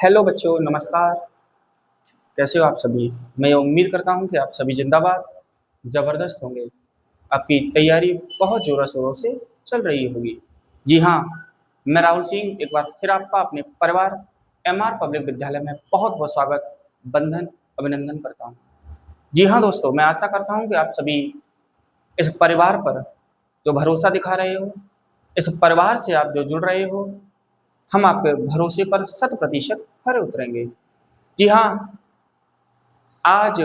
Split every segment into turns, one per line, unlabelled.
Hello बच्चों, नमस्कार। कैसे हो आप सभी? मैं उम्मीद करता हूं कि आप सभी जिंदाबाद जबरदस्त होंगे। आपकी तैयारी बहुत जोरों शोरों से चल रही होगी। जी हाँ, मैं राहुल सिंह एक बार फिर आपका अपने परिवार एमआर पब्लिक विद्यालय में बहुत बहुत स्वागत, बंधन, अभिनंदन करता हूँ। जी हाँ दोस्तों, मैं आशा करता हूँ कि आप सभी इस परिवार पर जो भरोसा दिखा रहे हो, इस परिवार से आप जो जुड़ रहे हो, हम आपके भरोसे पर 100% खरे उतरेंगे। जी हाँ, आज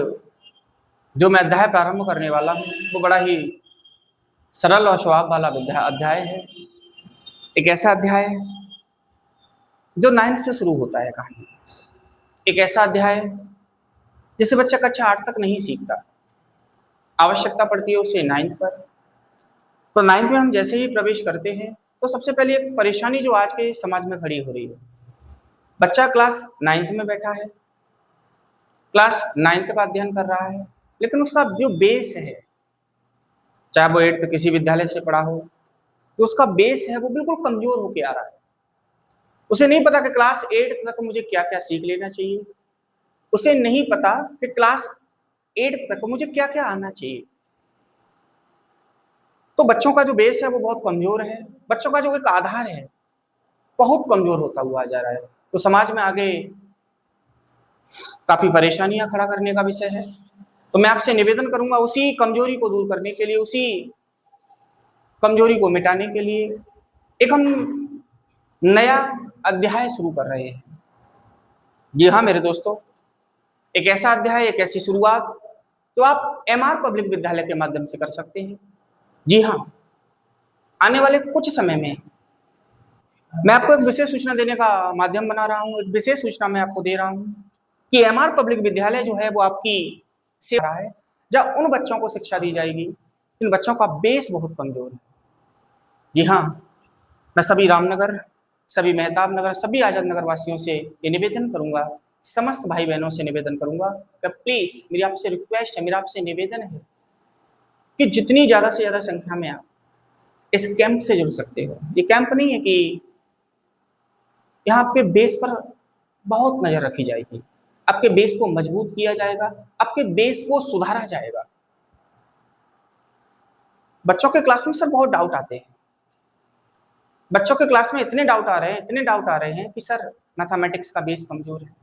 जो मैं अध्याय प्रारंभ करने वाला हूँ वो बड़ा ही सरल और स्वभाव वाला अध्याय है। एक ऐसा अध्याय है जो 9th से शुरू होता है कहानी। एक ऐसा अध्याय है जिसे बच्चा कक्षा 8 तक नहीं सीखता। आवश्यकता पड़ती है उसे 9th पर। तो 9th में हम जैसे ही प्रवेश करते हैं तो सबसे पहले एक परेशानी जो आज के समाज में खड़ी हो रही है। बच्चा क्लास 9th में बैठा है, क्लास 9th का अध्ययन कर रहा है, लेकिन उसका जो बेस है, चाहे वो 8th किसी विद्यालय से पढ़ा हो, तो उसका बेस है वो बिल्कुल कमजोर होके आ रहा है। उसे नहीं पता कि क्लास 8th तक मुझे क्या क्या सीख लेना चाहिए। उसे नहीं पता कि क्लास 8th तक मुझे क्या क्या आना चाहिए। तो बच्चों का जो बेस है वो बहुत कमजोर है। बच्चों का जो एक आधार है बहुत कमजोर होता हुआ जा रहा है। तो समाज में आगे काफी परेशानियां खड़ा करने का विषय है। तो मैं आपसे निवेदन करूंगा, उसी कमजोरी को दूर करने के लिए, उसी कमजोरी को मिटाने के लिए एक हम नया अध्याय शुरू कर रहे हैं। जी हाँ मेरे दोस्तों, एक ऐसा अध्याय, एक ऐसी शुरुआत तो आप एमआर पब्लिक विद्यालय के माध्यम से कर सकते हैं। जी हाँ, आने वाले कुछ समय में मैं आपको एक विशेष सूचना देने का माध्यम बना रहा हूँ। एक विशेष सूचना मैं आपको दे रहा हूँ कि एमआर पब्लिक विद्यालय जो है वो आपकी सेवा है, जहाँ उन बच्चों को शिक्षा दी जाएगी इन बच्चों का बेस बहुत कमजोर है। जी हाँ, मैं सभी रामनगर, सभी मेहताब नगर, सभी आजाद नगर वासियों से ये निवेदन करूंगा, समस्त भाई बहनों से निवेदन करूंगा कि प्लीज, मेरी आपसे रिक्वेस्ट है, मेरा आपसे निवेदन है कि जितनी ज्यादा से ज्यादा संख्या में आप इस कैंप से जुड़ सकते हो। ये कैंप नहीं है कि यहाँ आपके बेस पर बहुत नजर रखी जाएगी, आपके बेस को मजबूत किया जाएगा, आपके बेस को सुधारा जाएगा। बच्चों के क्लास में सर बहुत डाउट आते हैं। बच्चों के क्लास में इतने डाउट आ रहे हैं, इतने डाउट आ रहे हैं कि सर मैथमेटिक्स का बेस कमजोर है,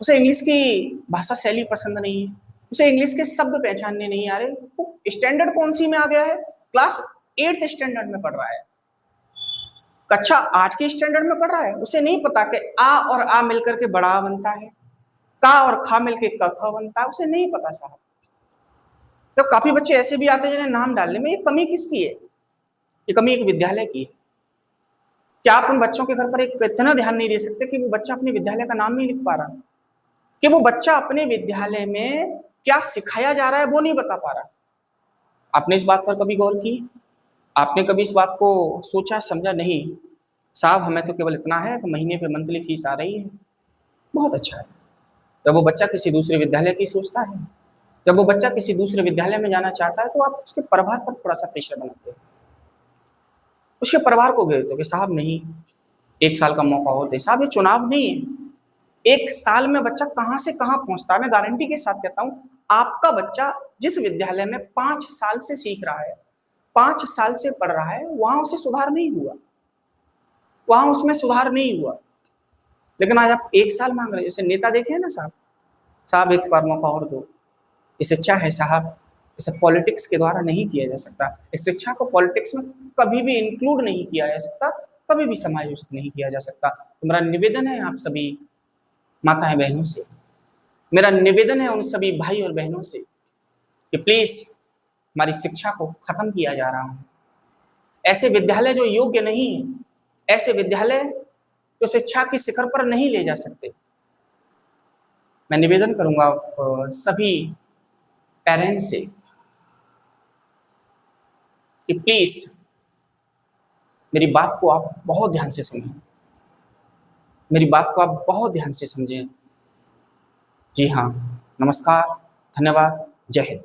उसे इंग्लिश की भाषा शैली पसंद नहीं है, उसे इंग्लिश के शब्द पहचानने नहीं आ रहे। वो स्टैंडर्ड कौन सी में आ गया है? क्लास 8th स्टैंडर्ड में पढ़ रहा है, कक्षा 8 के स्टैंडर्ड में पढ़ रहा है। उसे नहीं पता कि आ और आ मिलकर के बड़ा बनता है, का और खा मिलकर क ख बनता है, उसे नहीं पता साहब। तो काफी बच्चे ऐसे भी आते हैं जिन्हें नाम डालने में ये कमी किसकी है? ये कमी एक विद्यालय की है। क्या आप उन बच्चों के घर पर एक इतना ध्यान नहीं दे सकते कि वो बच्चा अपने विद्यालय का नाम नहीं लिख पा रहा, कि वो बच्चा अपने विद्यालय में क्या सिखाया जा रहा है वो नहीं बता पा रहा? आपने इस बात पर कभी गौर की? आपने कभी इस बात को सोचा समझा? नहीं साहब, हमें तो केवल इतना है कि महीने पे मंथली फीस आ रही है, बहुत अच्छा है। जब वो बच्चा किसी दूसरे विद्यालय की सोचता है, जब वो बच्चा किसी दूसरे विद्यालय में जाना चाहता है, तो आप उसके परिवार पर थोड़ा सा प्रेशर बनाते हैं, उसके परिवार को घेरते हो कि साहब नहीं, 1 साल का मौका हो दे। साहब ये चुनाव नहीं है, 1 साल में बच्चा कहां से कहां पहुंचता है। मैं गारंटी के साथ कहता हूं, आपका बच्चा जिस विद्यालय में 5 साल से सीख रहा है, 5 साल से पढ़ रहा है, वहां उसे सुधार नहीं हुआ, वहां उसमें सुधार नहीं हुआ। लेकिन आज आप 1 साल मांग रहे हैं। जैसे नेता देखे हैं ना साहब, साहब एक बार मौका और दो। ये शिक्षा है साहब, इसे पॉलिटिक्स के द्वारा नहीं किया जा सकता। इस शिक्षा को पॉलिटिक्स में कभी भी इंक्लूड नहीं किया जा सकता, कभी भी समायोजित नहीं किया जा सकता। तो मेरा निवेदन है आप सभी माताएं बहनों से, मेरा निवेदन है उन सभी भाई और बहनों से कि प्लीज, हमारी शिक्षा को खत्म किया जा रहा है। ऐसे विद्यालय जो योग्य नहीं है, ऐसे विद्यालय जो शिक्षा की शिखर पर नहीं ले जा सकते, मैं निवेदन करूंगा सभी पेरेंट्स से कि प्लीज मेरी बात को आप बहुत ध्यान से सुनिए, मेरी बात को आप बहुत ध्यान से समझें। जी हाँ, नमस्कार, धन्यवाद, जय हिंद।